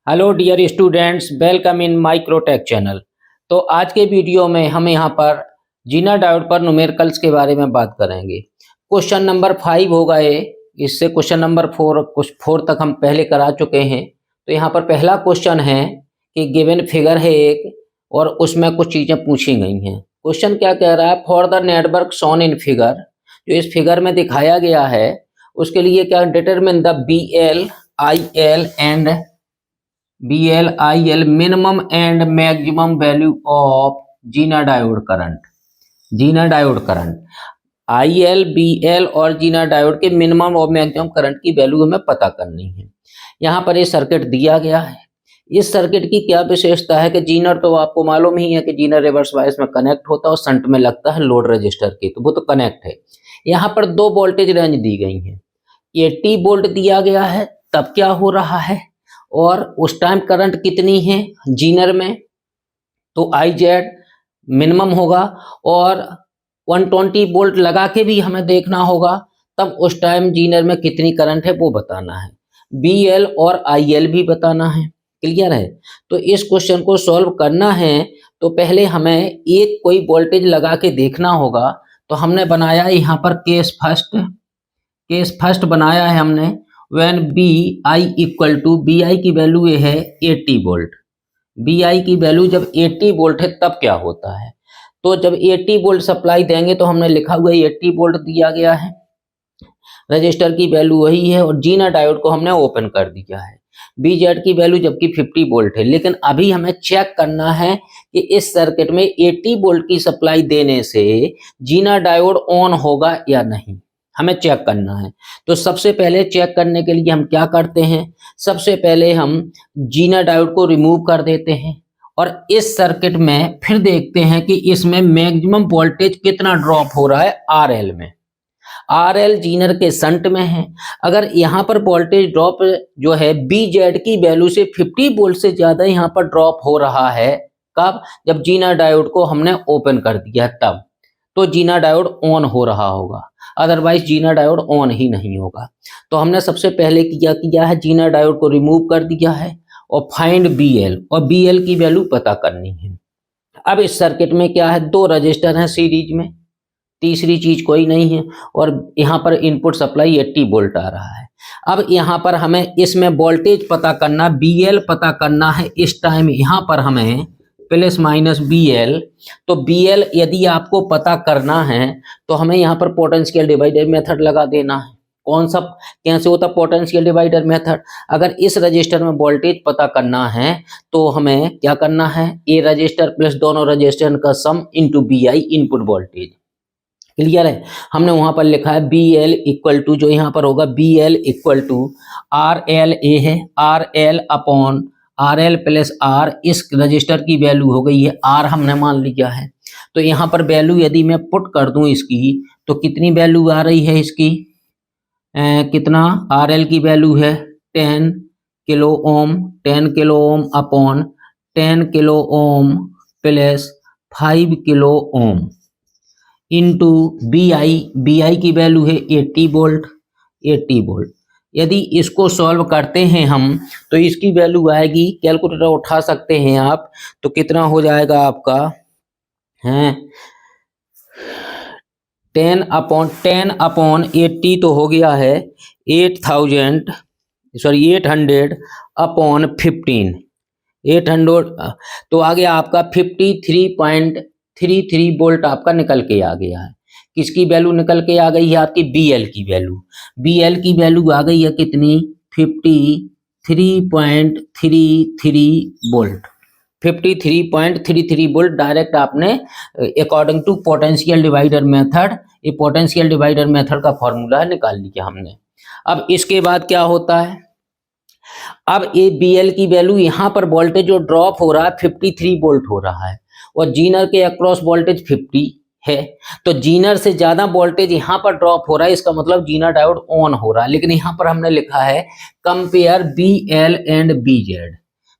Hello dear students, welcome in Microtech channel. तो आज के वीडियो में हम यहाँ पर जीना डायोड पर न्यूमेरिकल्स के बारे में बात करेंगे। क्वेश्चन नंबर 5 होगा ये। इससे क्वेश्चन नंबर 4 तक हम पहले करा चुके हैं। तो यहाँ पर पहला क्वेश्चन है कि गिवन फिगर है एक और उसमें कुछ चीज़ें पूछी गई हैं। क्वेश्चन क्या कह रहा है, for the network shown in figure, जो इस फिगर में दिखाया गया है उसके लिए क्या, determine the BL minimum and maximum value of Zener diode current IL, BL और जीना डायोड के मिनिमम और मैक्सिमम करंट की वैल्यू हमें पता करनी है। यहाँ पर ये सर्किट दिया गया है। इस सर्किट की क्या विशेषता है कि जीनर तो आपको मालूम ही है कि जीनर रिवर्स बायस में कनेक्ट होता है और शंट में लगता है लोड रजिस्टर के, तो वो तो कनेक्ट है। यहाँ पर दो वोल्टेज रेंज दी गई हैं। 80 वोल्ट दिया गया है, तब क्या हो रहा है और उस टाइम करंट कितनी है जीनर में, तो IZ मिनिमम होगा और 120 वोल्ट लगा के भी हमें देखना होगा, तब उस टाइम जीनर में कितनी करंट है वो बताना है। BL और IL भी बताना है। क्लियर है? तो इस क्वेश्चन को सॉल्व करना है तो पहले हमें एक कोई वोल्टेज लगा के देखना होगा। तो हमने बनाया यहाँ पर केस फर्स्ट बनाया है हमने। when BI equal to, BI की वैल्यू ये है 80 वोल्ट। BI की वैल्यू जब 80 वोल्ट है तब क्या होता है, तो जब 80 वोल्ट सप्लाई देंगे तो हमने लिखा हुआ है 80 वोल्ट दिया गया है, रजिस्टर की वैल्यू वही है और जीना डायोड को हमने ओपन कर दिया है। BZ की वैल्यू जबकि 50 वोल्ट है, लेकिन अभी हमें चेक करना है कि इस सर्किट में 80 वोल्ट की सप्लाई देने से जीना डायोड ऑन होगा या नहीं, हमें चेक करना है। तो सबसे पहले चेक करने के लिए हम क्या करते हैं, सबसे पहले हम जीना डायोड को रिमूव कर देते हैं और इस सर्किट में फिर देखते हैं कि इसमें मैक्सिमम वोल्टेज कितना ड्रॉप हो रहा है RL में। RL जीनर के शंट में है। अगर यहाँ पर वोल्टेज ड्रॉप जो है BZ की वैल्यू से 50 वोल्ट से ज्यादा यहाँ पर ड्रॉप हो रहा है, कब, जब जीना डायोड को हमने ओपन कर दिया तब, तो जीना डायोड ऑन हो रहा होगा, अदरवाइज जीना डायोड ऑन ही नहीं होगा। तो हमने सबसे पहले किया है, जीना डायोड को रिमूव कर दिया है और फाइंड BL, और BL की वैल्यू पता करनी है। अब इस सर्किट में क्या है, दो रजिस्टर हैं सीरीज में, तीसरी चीज कोई नहीं है और यहाँ पर इनपुट सप्लाई 80 वोल्ट आ रहा है। अब यहाँ पर हमें इसमें वोल्टेज पता करना, BL पता करना है। इस टाइम यहाँ पर हमें प्लस माइनस BL, तो BL यदि आपको पता करना है तो हमें यहाँ पर पोटेंशियल डिवाइडर मेथड लगा देना है। कौन सा, कैसे होता पोटेंशियल डिवाइडर मेथड, अगर इस रजिस्टर में वोल्टेज पता करना है तो हमें क्या करना है, ये रजिस्टर प्लस दोनों रजिस्टर का sum into BI input voltage. Clear है? हमने वहां पर लिखा है BL इक्वल टू, जो यहाँ पर होगा BL इक्वल टू RLA है, RL upon RL plus R, इस रजिस्टर की वैल्यू हो गई है R, हमने मान लिया है। तो यहाँ पर वैल्यू यदि मैं पुट कर दूं इसकी, तो कितनी वैल्यू आ रही है इसकी, कितना, RL की वैल्यू है 10 किलो ओम, 10 किलो ओम upon 10 kilo ohm plus 5 kilo ohm into BI की वैल्यू है 80 वोल्ट। यदि इसको सॉल्व करते हैं हम तो इसकी वैल्यू आएगी, कैलकुलेटर उठा सकते हैं आप, तो कितना हो जाएगा आपका, है 10 अपॉन 80 तो हो गया है 800 अपॉन 15, 800, तो आ गया आपका 53.33 वोल्ट आपका निकल के आ गया है। किसकी वैल्यू निकल के आ गई है, आपकी BL की वैल्यू। BL की वैल्यू आ गई है कितनी, 53.33 वोल्ट, 53.33 वोल्ट डायरेक्ट आपने according to potential divider method, ये पोटेंशियल डिवाइडर मेथड का फॉर्मूला निकाल लिया हमने। अब इसके बाद क्या होता है, अब ये BL की वैल्यू, यहाँ पर वोल्टेज जो ड्रॉप हो रहा है 53 वोल्ट हो रहा है और जीनर के अक्रॉस वोल्टेज 50 है, तो जीनर से ज्यादा वोल्टेज यहाँ पर ड्रॉप हो रहा है, इसका मतलब जीना डायोड ऑन हो रहा है। लेकिन यहाँ पर हमने लिखा है compare BL and BZ।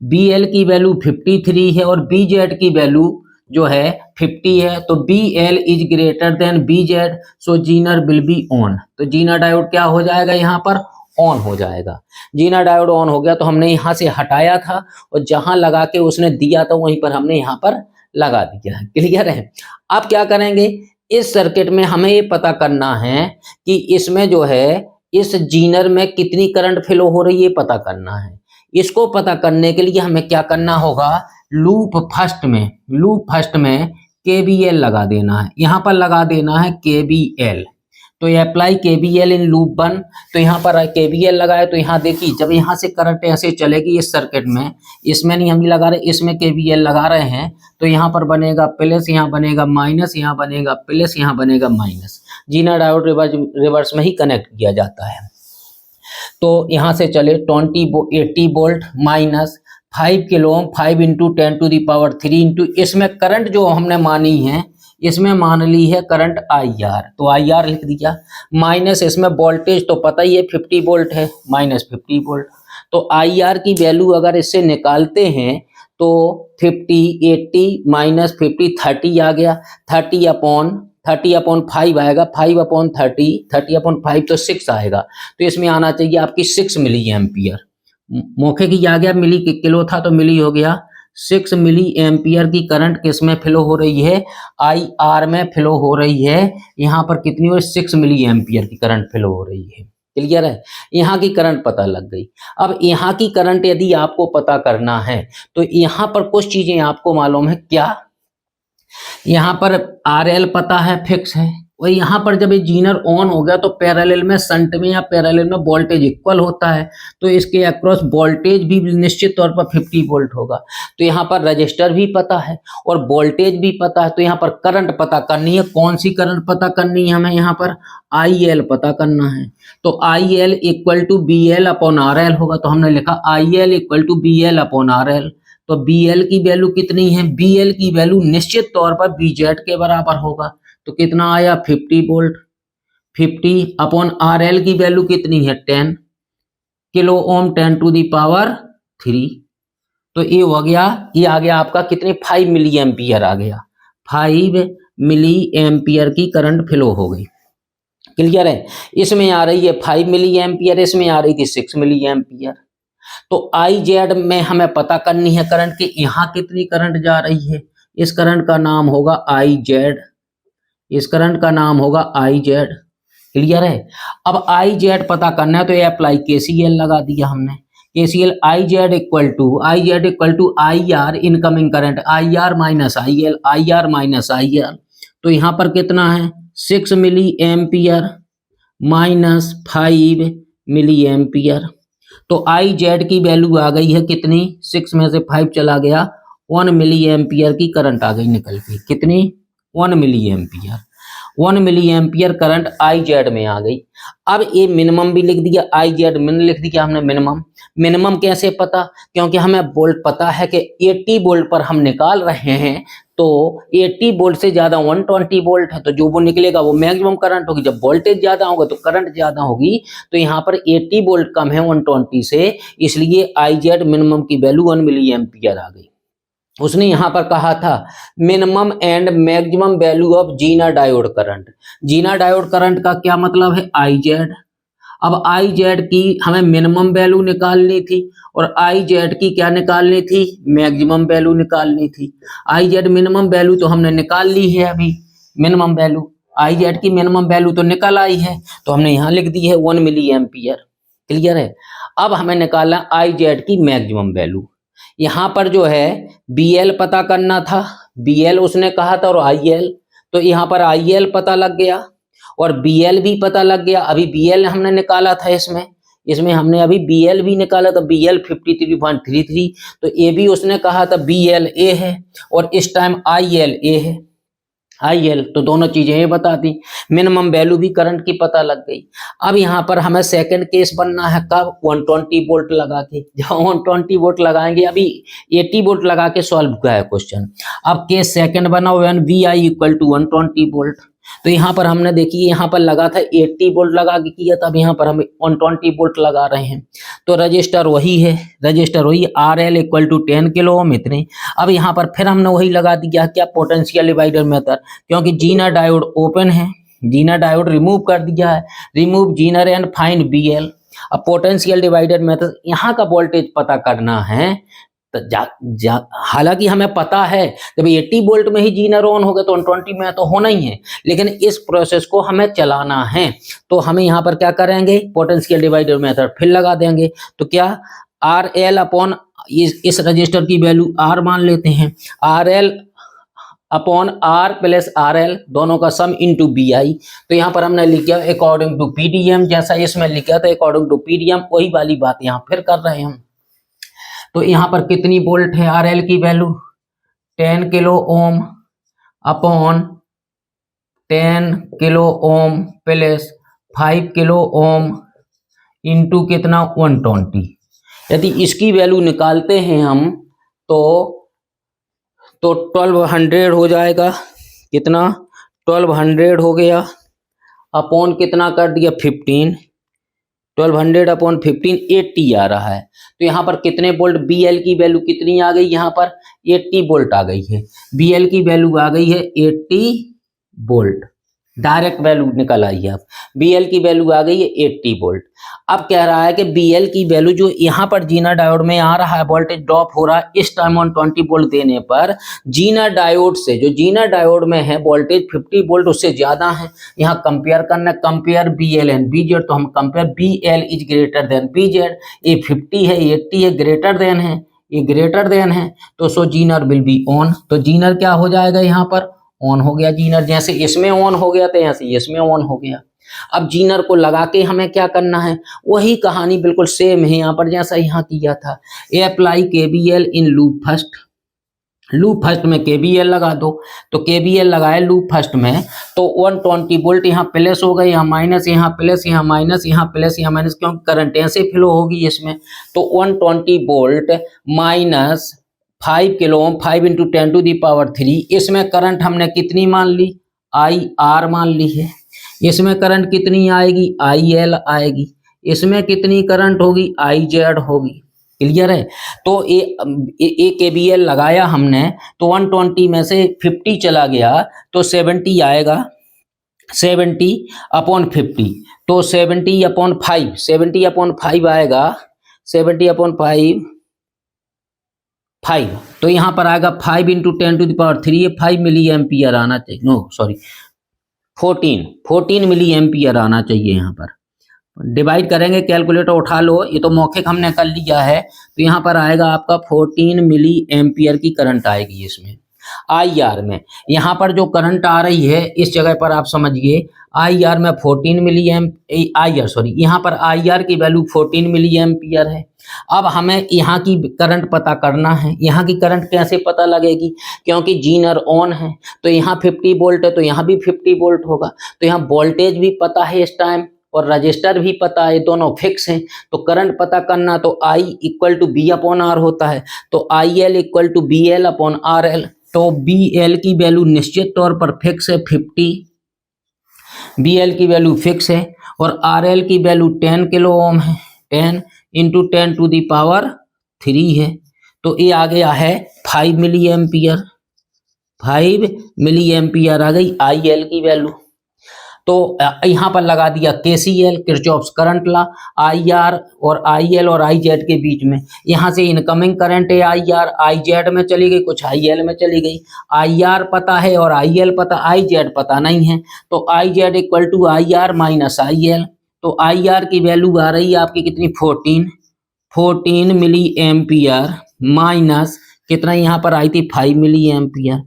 BL की वैल्यू 53 है और BZ की वैल्यू जो है 50 है, तो BL is greater then BZ, so Zener will be on, तो जीना डायोड क्या हो जाएगा यहाँ पर ऑन हो जाएगा। जीना डायोड ऑन हो गया तो हमने यहाँ से हटाया था और जहां लगा के उसने दिया था वहीं पर हमने यहाँ पर लगा दिया है। क्लियर है। अब क्या करेंगे, इस सर्किट में हमें ये पता करना है कि इसमें जो है इस जीनर में कितनी करंट फ्लो हो रही है पता करना है। इसको पता करने के लिए हमें क्या करना होगा, लूप फर्स्ट में केबीएल लगा देना है। यहाँ पर लगा देना है केबीएल। तो ये अप्लाई केबीएल इन लूप 1। तो यहाँ पर केबीएल लगाए तो यहाँ देखिए जब यहाँ से करंट ऐसे चलेगी इस सर्किट में, इसमें नहीं हम लगा रहे, इसमें केबीएल लगा रहे हैं तो यहाँ पर बनेगा प्लस, यहाँ बनेगा माइनस, यहाँ बनेगा प्लस, यहाँ बनेगा माइनस। जीना डायोड रिवर्स में ही कनेक्ट किया जाता है। तो यहाँ से चले 80 volt minus 5 kilo ohm, 5 into 10 to the power 3 into, इसमें करंट जो हमने मानी है इसमें मान ली है करंट आई आर, तो आई आर लिख दिया। माइनस इसमें वोल्टेज तो पता ही है 50 वोल्ट है, माइनस 50 वोल्ट। तो आई आर की वैल्यू अगर इससे निकालते हैं तो 50, 80 माइनस 50 30 आ गया। 30 अपॉन 5 आएगा, 5 अपॉन 30 अपॉन 5 तो 6 आएगा। तो इसमें आना चाहिए आपकी 6 मिली एम्पियर। मौके की आ गया, मिली किलो था तो मिली हो गया। 6 मिली एम्पियर की करंट किस में फ्लो हो रही है, आई आर में फ्लो हो रही है। यहाँ पर कितनी हो, 6 मिली एम्पियर की करंट फ्लो हो रही है। क्लियर है। यहाँ की करंट पता लग गई। अब यहाँ की करंट यदि आपको पता करना है तो यहाँ पर कुछ चीजें आपको मालूम है क्या, यहाँ पर आर एल पता है, फिक्स है। और यहाँ पर जब ये जीनर ऑन हो गया तो पैरेलल में शंट में या पैरेलल में वोल्टेज इक्वल होता है, तो इसके अक्रॉस वोल्टेज भी निश्चित तौर पर 50 वोल्ट होगा। तो यहाँ पर रजिस्टर भी पता है और वोल्टेज भी पता है। तो यहाँ पर करंट पता करनी है। कौन सी करंट पता करनी है हमें, यहाँ पर आई एल पता करना है। तो I L equal to B L upon R L होगा। तो हमने लिखा I L equal to B L upon R L. तो बी एल की वैल्यू कितनी है, बी एल की वैल्यू निश्चित तौर पर बी जेड के बराबर होगा। तो कितना आया 50 वोल्ट। 50 अपॉन आर एल की वैल्यू कितनी है 10 kilo ohm 10 to the power 3। तो ये हो गया, ये आ गया आपका कितने 5 मिली एम्पियर आ गया। 5 मिली एम्पियर की करंट फ्लो हो गई। क्लियर है। इसमें आ रही है 5 मिली एम्पियर, इसमें आ रही थी 6 मिली एम्पियर। तो आई जेड में हमें पता करनी है करंट की, यहाँ कितनी करंट जा रही है। इस करंट का नाम होगा आई जेड, इस करंट का नाम होगा आई जेड। क्लियर है। अब आई जेड पता करना है तो ये अप्लाई केसीएल लगा दिया हमने। KCL I Z equal to I R incoming current, I R minus I L, I R minus I L. तो यहाँ पर कितना है 6 milli ampere minus 5 milli ampere. तो आई जेड की वैल्यू आ गई है कितनी, 6 में से 5 चला गया, 1 मिली एम्पियर की करंट आ गई निकल के। कितनी, 1 milli ampere. 1 milli ampere current I Z में आ गई। अब ये मिनिमम भी लिख दिया, आई जेड मिन लिख दिया हमने मिनिमम। मिनिमम कैसे पता, क्योंकि हमें वोल्ट पता है कि 80 वोल्ट पर हम निकाल रहे हैं। तो 80 वोल्ट से ज्यादा 120 वोल्ट है, तो जो वो निकलेगा वो मैक्सिमम करंट होगी। जब वोल्टेज ज्यादा होगा तो करंट ज्यादा होगी। तो यहाँ पर 80 वोल्ट कम है 120 से, इसलिए आई जेड मिनिमम की वैल्यू 1 मिली एम्पियर आ गई। उसने यहाँ पर कहा था minimum and maximum value of Zener diode current. Zener diode current का क्या मतलब है, आई जेड। अब आई जेड की हमें मिनिमम वैल्यू निकालनी थी और आई जेड की क्या निकालनी थी, मैक्सिमम वैल्यू निकालनी थी। आई जेड मिनिमम वैल्यू तो हमने निकाल ली है अभी, मिनिमम वैल्यू आई जेड की मिनिमम वैल्यू तो निकल आई है, तो हमने यहाँ लिख दी है 1 मिली एम्पियर। क्लियर है। अब हमें निकालना आई जेड की मैक्सिमम वैल्यू। यहाँ पर जो है बी एल पता करना था, बी एल उसने कहा था, और आई एल, तो यहाँ पर आई एल पता लग गया और बी एल भी पता लग गया। अभी बी एल हमने निकाला था, इसमें हमने अभी बी एल भी निकाला था, बी एल 53.33। तो ए भी उसने कहा था बी एल ए है और इस टाइम आई एल ए है, आई एल। तो दोनों चीजें ये बता दी, मिनिमम वैल्यू भी करंट की पता लग गई। अब यहाँ पर हमें सेकंड केस बनना है, कब, 120 वोल्ट लगा के। जब 120 वोल्ट लगाएंगे, अभी 80 वोल्ट लगा के सॉल्व किया है क्वेश्चन। अब केस सेकंड बना when we I equal to 120 volt. तो यहाँ पर हमने देखिए, यहाँ पर लगा था 80 वोल्ट लगा के किया था, अब यहाँ पर हम 120 वोल्ट लगा रहे हैं। तो रजिस्टर वही है, R L equal to 10 kilo ohm इतने। अब यहाँ पर फिर हमने वही लगा दिया, क्या, पोटेंशियल डिवाइडर मेथड, क्योंकि जीना डायोड ओपन है, जीना डायोड रिमूव कर दिया है, remove Zener and find B L. अब पोटेंशियल डिवाइडर मेथड, यहाँ का वोल्टेज पता करना है तो हालांकि हमें पता है कि भाई 80 वोल्ट में ही जीनर ऑन होगा तो 120 में तो होना ही है, लेकिन इस प्रोसेस को हमें चलाना है तो हमें यहाँ पर क्या करेंगे, पोटेंशियल डिवाइडर मेथड फिर लगा देंगे। तो क्या आर एल अपॉन इस रजिस्टर की वैल्यू आर मान लेते हैं, R L upon R plus R L दोनों का सम इंटू बी आई। तो यहाँ पर हमने लिखा अकॉर्डिंग टू पीडीएम, जैसा इसमें लिखा था अकॉर्डिंग टू पीडीएम, वही वाली बात यहाँ फिर कर रहे हैं हम। तो यहाँ पर कितनी वोल्ट है, आर एल की वैल्यू 10 किलो ओम upon 10 kilo ohm plus 5 kilo ohm into कितना 120। यदि इसकी वैल्यू निकालते हैं हम तो 1200 हो जाएगा, कितना 1200 हो गया, अपॉन कितना कर दिया 15, 1200 अपॉन 15 80 आ रहा है। तो यहाँ पर कितने वोल्ट, बी एल की वैल्यू कितनी आ गई, यहाँ पर 80 वोल्ट आ गई है, बी एल की वैल्यू आ गई है 80 वोल्ट, डायरेक्ट वैल्यू निकल आई है। अब बी एल की वैल्यू आ गई है 80 वोल्ट। अब कह रहा है कि बी एल की वैल्यू जो यहाँ पर जीना डायोड में आ रहा है, वोल्टेज ड्रॉप हो रहा है इस टाइम 120 वोल्ट देने पर, जीना डायोड से जो जीना डायोड में है वोल्टेज 50 वोल्ट उससे ज्यादा है। यहाँ कंपेयर करना, compare B L and B Z, तो हम compare B L is greater than B Z, ये 50 है 80 है, ग्रेटर देन है, ये ग्रेटर देन है, तो सो जीनर विल बी ऑन। तो जीनर क्या हो जाएगा, यहाँ पर ऑन हो गया जीनर, जैसे इसमें ऑन हो गया तो ऐसे इसमें ऑन हो गया। अब जीनर को लगा के हमें क्या करना है, वही कहानी बिल्कुल सेम है यहाँ पर जैसा यहाँ किया था। Apply KBL in loop first, loop first में केबीएल लगा दो, तो केबीएल लगाए लूप फर्स्ट में तो 120 वोल्ट यहाँ प्लस हो गए, यहाँ माइनस, यहाँ प्लस, यहाँ माइनस, यहाँ प्लस, यहाँ माइनस, क्योंकि करंट ऐसे फ्लो होगी इसमें। तो 120 volt minus 5 kilo ohm, 5 into 10 to the power 3, इसमें करंट हमने कितनी मान ली, आई आर मान ली है। इसमें करंट कितनी आएगी, आई एल आएगी। इसमें कितनी करंट होगी, आई जेड होगी। क्लियर है। तो ए केबीएल लगाया हमने तो 120 में से 50 चला गया तो 70 आएगा, 70 अपॉन 50, तो 70 अपॉन 5, 70 अपॉन 5 आएगा, 70 अपॉन 5, तो यहाँ पर आएगा 5 इंटू 10 टू द पावर 3, ये 5 मिली एम्पियर आना चाहिए, नो सॉरी 14 मिली एम्पियर आना चाहिए। यहाँ पर डिवाइड करेंगे, कैलकुलेटर उठा लो, ये तो मौखिक हमने कर लिया है, तो यहाँ पर आएगा आपका 14 मिली एम्पियर की करंट आएगी इसमें। आई आर में यहाँ पर जो करंट आ रही है इस जगह पर आप समझिए, आई आर में 14 मिली आई आर सॉरी यहाँ पर आई आर की वैल्यू 14 मिली एम्पियर है। अब हमें यहाँ की करंट पता करना है। यहाँ की करंट कैसे पता लगेगी, क्योंकि जीनर ऑन है तो यहाँ 50 वोल्ट है तो यहाँ भी 50 वोल्ट होगा, तो यहाँ वोल्टेज भी पता है इस टाइम और रजिस्टर भी पता है, दोनों फिक्स हैं। तो करंट पता करना तो I equal to B upon R होता है, तो I L equal to B L upon R L. तो बी एल की वैल्यू निश्चित तौर पर फिक्स है 50, बी एल की वैल्यू फिक्स है, और आर एल की वैल्यू 10 किलो ओम है, 10 इंटू 10 टू दी पावर 3 है, तो ये आ गया है 5 मिली एम्पियर, 5 मिली एम्पियर आ गई आई एल की वैल्यू। तो यहाँ पर लगा दिया KCL, Kirchhoff's current law, I R और आई एल और आई जेड के बीच में। यहाँ से इनकमिंग करंट है आई आर, आई जेड में चली गई, कुछ आई एल में चली गई। आई आर पता है और आई एल पता, आई जेड पता नहीं है, तो I Z equal to I R minus I L. तो आई आर की वैल्यू आ रही है आपकी कितनी 14 मिली एम्पियर माइनस कितना यहाँ पर आई थी 5 मिली एम्पियर,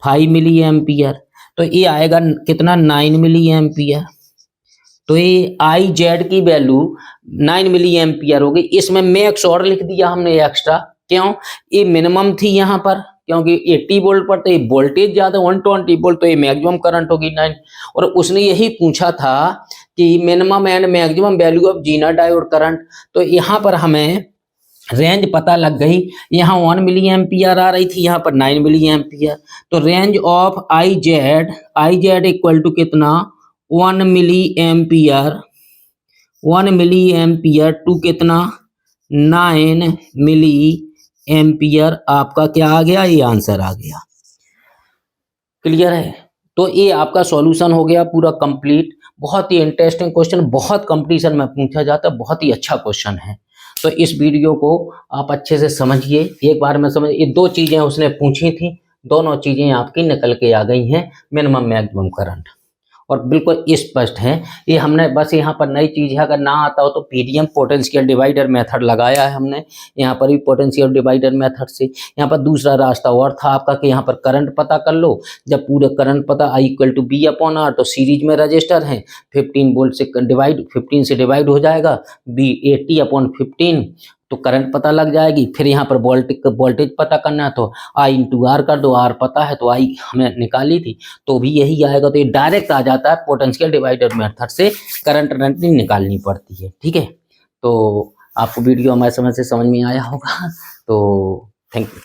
5 मिली एम्पियर, तो ये आएगा कितना 9 मिली एम्पियर। तो ये आई जेड की वैल्यू 9 मिली एम्पियर हो गई। इसमें मैक्स और लिख दिया हमने एक्स्ट्रा, क्यों, ये मिनिमम थी यहाँ पर, क्योंकि 80 वोल्ट पर तो ये वोल्टेज ज्यादा 120 वोल्ट, तो ये मैक्सिमम करंट होगी 9। और उसने यही पूछा था कि minimum and maximum value of Zener diode current, तो यहाँ पर हमें रेंज पता लग गई। यहाँ 1 मिली एम्पियर आ रही थी, यहाँ पर 9 मिली एम्पियर, तो range of I Z equal to कितना 1 milli ampere, 1 milli ampere to कितना 9 मिली एम्पियर, आपका क्या आ गया, ये आंसर आ गया। क्लियर है। तो ये आपका सॉल्यूशन हो गया पूरा कंप्लीट। बहुत ही इंटरेस्टिंग क्वेश्चन, बहुत कंपटीशन में पूछा जाता है, बहुत ही अच्छा क्वेश्चन है। तो इस वीडियो को आप अच्छे से समझिए, एक बार में समझ, ये 2 चीजें उसने पूछी थी, दोनों चीजें आपकी निकल के आ गई हैं, मिनिमम मैक्सिमम करंट, और बिल्कुल स्पष्ट है। ये हमने बस यहाँ पर नई चीज़ है, अगर ना आता हो तो पीडीएम पोटेंशियल डिवाइडर मेथड लगाया है हमने, यहाँ पर भी पोटेंशियल डिवाइडर मेथड से। यहाँ पर दूसरा रास्ता और था आपका कि यहाँ पर करंट पता कर लो, जब पूरे करंट पता I = B अपॉन R, तो सीरीज में रजिस्टर है, 15 वोल्ट से डिवाइड, 15 से डिवाइड हो जाएगा, B 80/15, तो करंट पता लग जाएगी। फिर यहाँ पर वोल्टेज पता करना है, तो I × R कर दो, R पता है तो I हमें निकाली थी, तो भी यही आएगा। तो ये डायरेक्ट आ जाता है, पोटेंशियल डिवाइडर मेथड से करंट नहीं निकालनी पड़ती है। ठीक है, तो आपको वीडियो हमारे समझ में आया होगा, तो थैंक यू।